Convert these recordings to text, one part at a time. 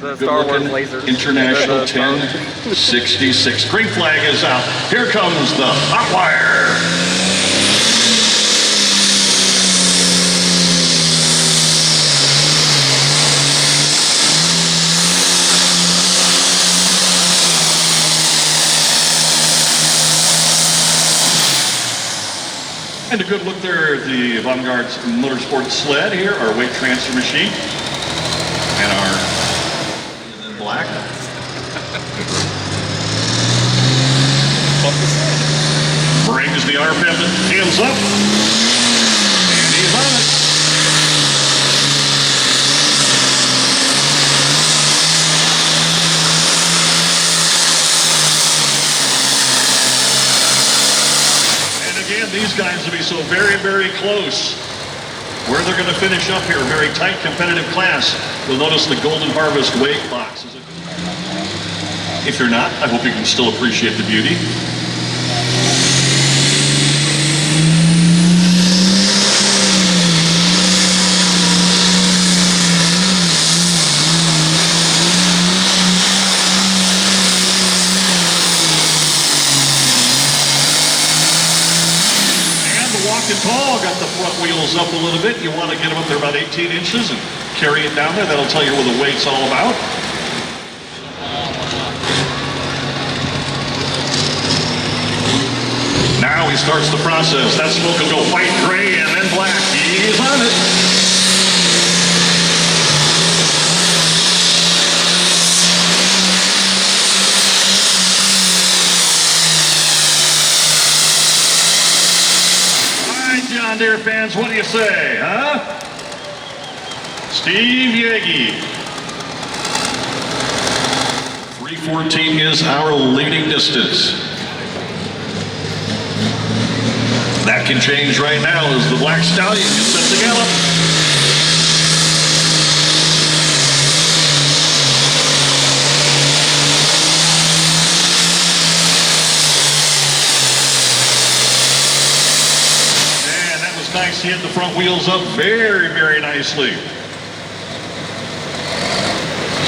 The Star Wars lasers. International 1066. Green flag is out. Here comes the hot wire. And a good look there at the Avant-Garde's Motorsport sled here, our weight transfer machine. And our in black. Brings the RPM hands up. And he's on it. Again, these guys will be so very, very close. Where they're going to finish up here, very tight competitive class. You'll notice the Golden Harvest weight box. If you're not, I hope you can still appreciate the beauty. Walking tall, got the front wheels up a little bit. You want to get them up there about 18 inches and carry it down there. That'll tell you what the weight's all about. Now he starts the process. That smoke will go white, gray, and then black. He's on it. John Deere fans, what do you say, huh? Steve Yagi. 3:14 is our leading distance. That can change right now as the Black Stallion gets set to gallop. Nice, he hit the front wheels up very, very nicely.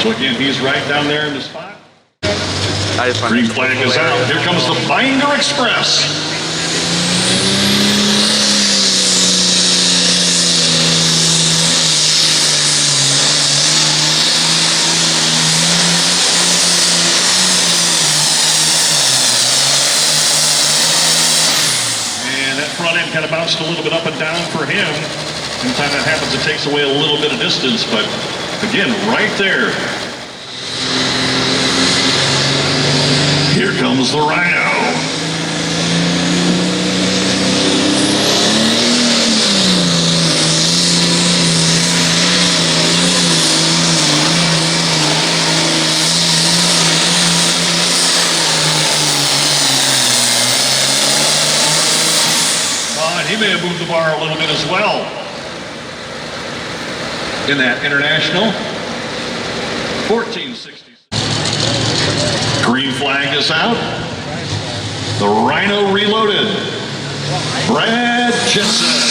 So again, he's right down there in the spot. Green flag is out. Here comes the Binder Express. Front end kind of bounced a little bit up and down for him. Anytime that happens, it takes away a little bit of distance, but again, right there. Here comes the Rhino. He may have moved the bar a little bit as well in that International 1460. Green flag is out. The Rhino reloaded. Brad Jensen.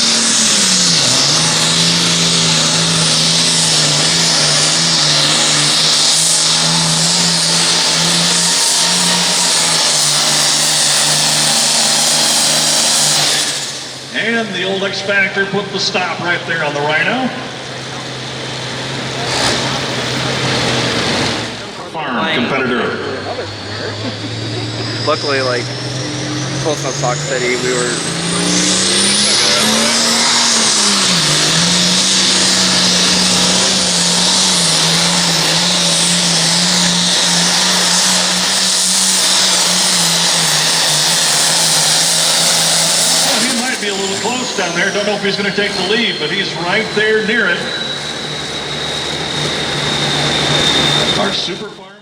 And the old X-Factor put the stop right there on the Rhino. Farm competitor. Luckily, like, close enough Sock City, we were... Be a little close down there. Don't know if he's going to take the lead, but he's right there near it. Our Super Farm.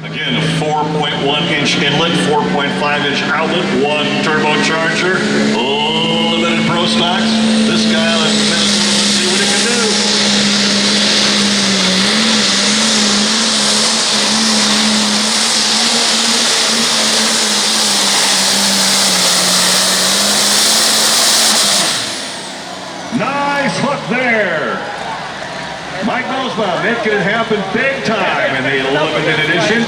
Again, a 4.1-inch inlet, 4.5-inch outlet, one turbocharger, limited pro stocks. This guy, let's see what he can do. Mike Bosbaum making it happen big time in the limited edition.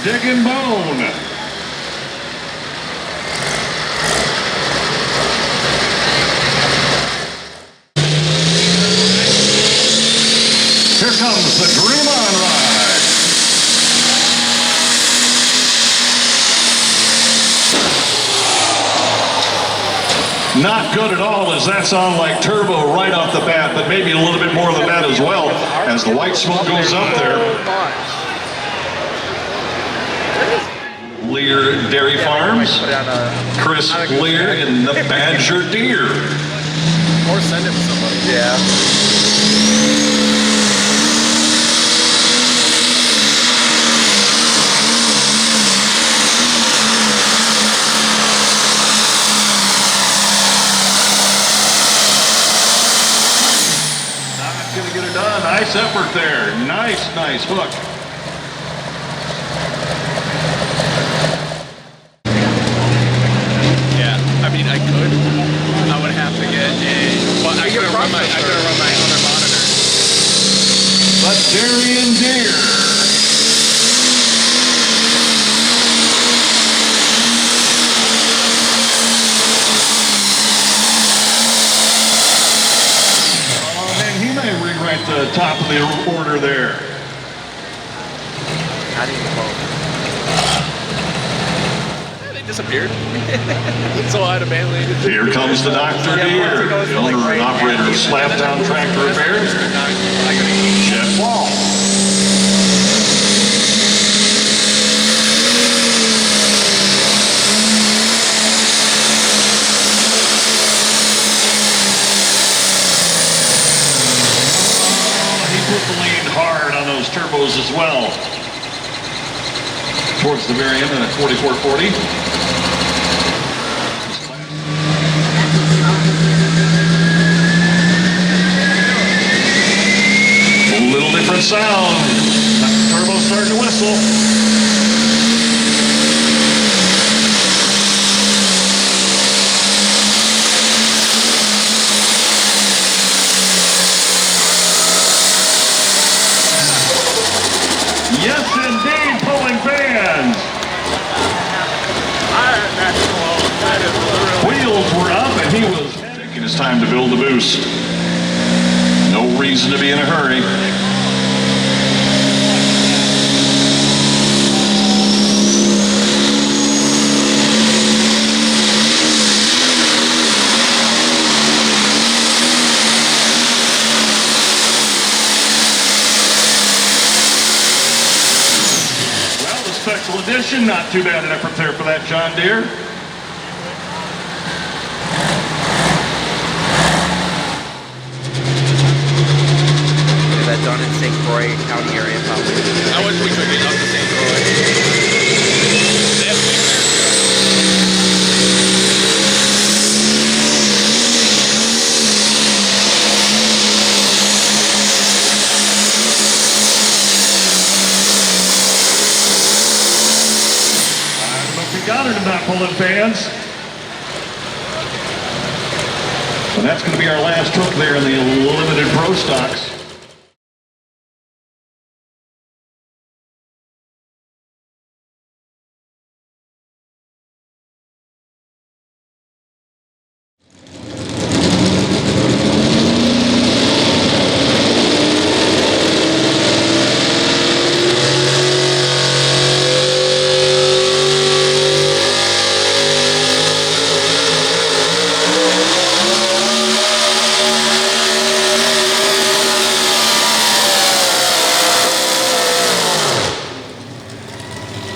Digging Bone. Here comes the Dream On ride. Not good at all. Does that sound like turbo right off the bat, but maybe a little bit more than that as well as the white smoke goes up there. Lear Dairy Farms, Chris Lear and the Badger Deer. Or send it to somebody. Yeah. Not gonna get it done. Nice effort there. Nice hook. I mean, I could. I would have to get a. Well, I gotta run my other monitor. But Darian Deer. Oh man, he may rewrite the top of the order there. How do you vote? Disappeared. So I had abandoned. Here comes the Dr. Deer, the owner and operator of Slapdown Tractor Repairs, Jeff Wall. He put the lean hard on those turbos as well. Towards the very end of that 4440. Little different sound. Turbo starting to whistle. Yes, indeed, pulling fans. Wheels were up and he was taking his time to build the boost. No reason to be in a hurry. Well, the special edition, not too bad an effort there for that John Deere. Done in St. Croix County area, probably. I wish we could get up to St. Croix. They have big there. I don't know if you got it or not, pulling fans. So that's going to be our last truck there in the limited pro stocks.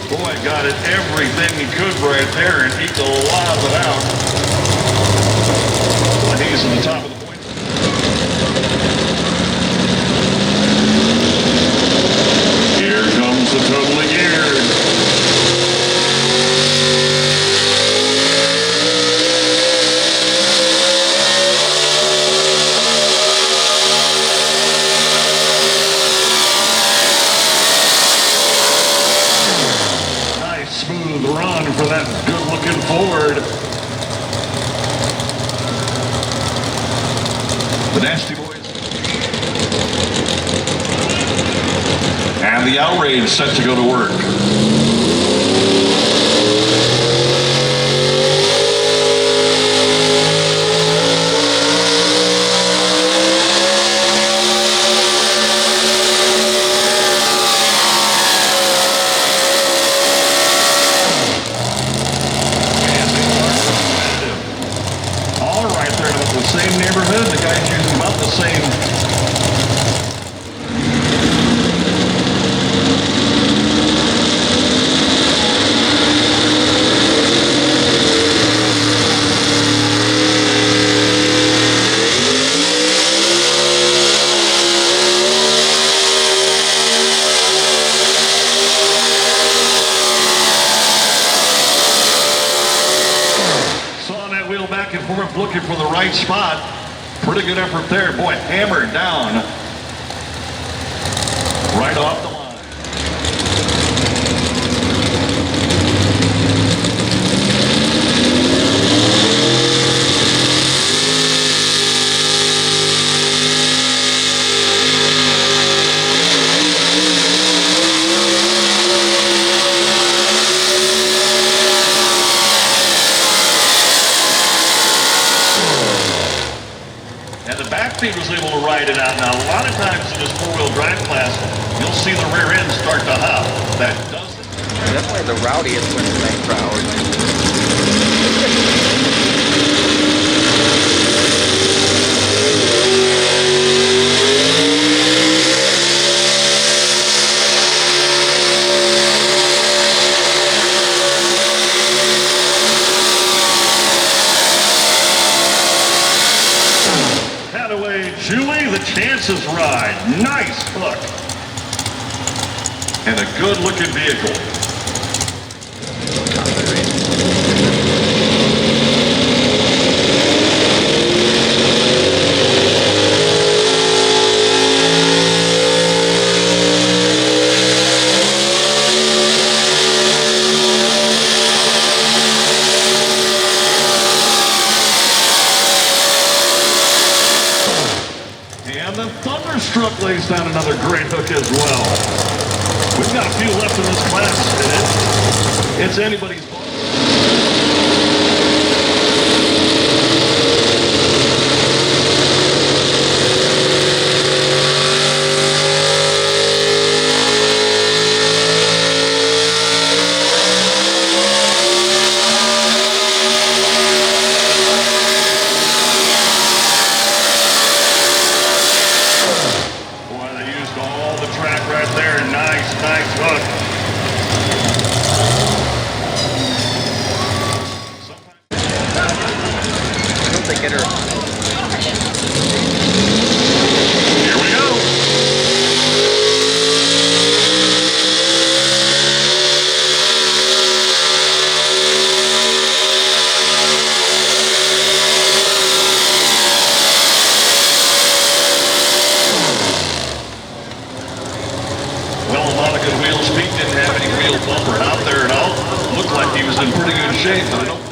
Boy, got it everything he could right there and eked a lot of it out. Well, he's in the top of the point. Here comes the totally geared. The Nasty Boys. And the Outrage set to go to work. All right, they're in about the same neighborhood. The guy's using about the same. Back and forth looking for the right spot. Pretty good effort there. Boy, hammered down right off the line. And the backseat was able to ride it out. Now, a lot of times in this four-wheel drive class, you'll see the rear end start to hop. That doesn't. Definitely the rowdiest Cincinnati crowd. Julie, the Chances ride. Nice hook. And a good-looking vehicle. And the Thunderstruck lays down another great hook as well. We've got a few left in this class, and it's anybody's ball. Right there, nice hook. I don't think it her. Here we go. Well, a lot of good wheel speed, didn't have any wheel bumper out there at all. Looked like he was in pretty good shape, but I don't